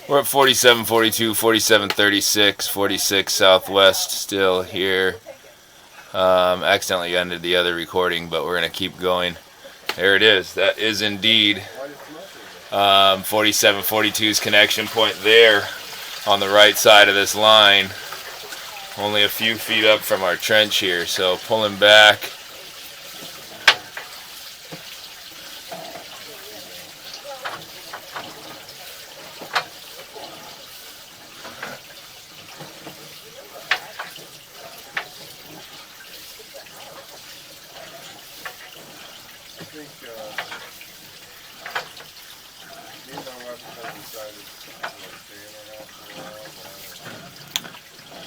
We're at 4742, 4736, 46 Southwest still here. Accidentally ended the other recording, but we're going to keep going. There it is. That is indeed 4742's connection point there on the right side of this line. Only a few feet up from our trench here, so pulling back.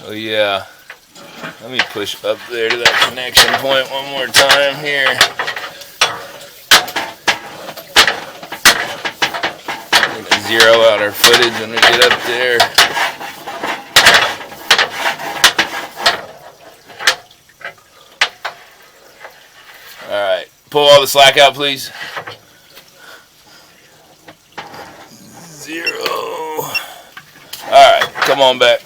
Oh yeah, let me push up there to that connection point one more time here. I'm gonna zero out our footage when we get up there. Alright, pull all the slack out please. Zero. Alright, come on back.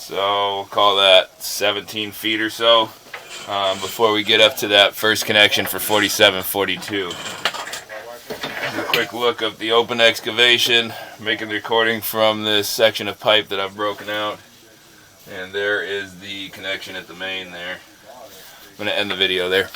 So we'll call that 17 feet or so before we get up to that first connection for 4742. A quick look of the open excavation, making the recording from this section of pipe that I've broken out. And there is the connection at the main there. I'm going to end the video there.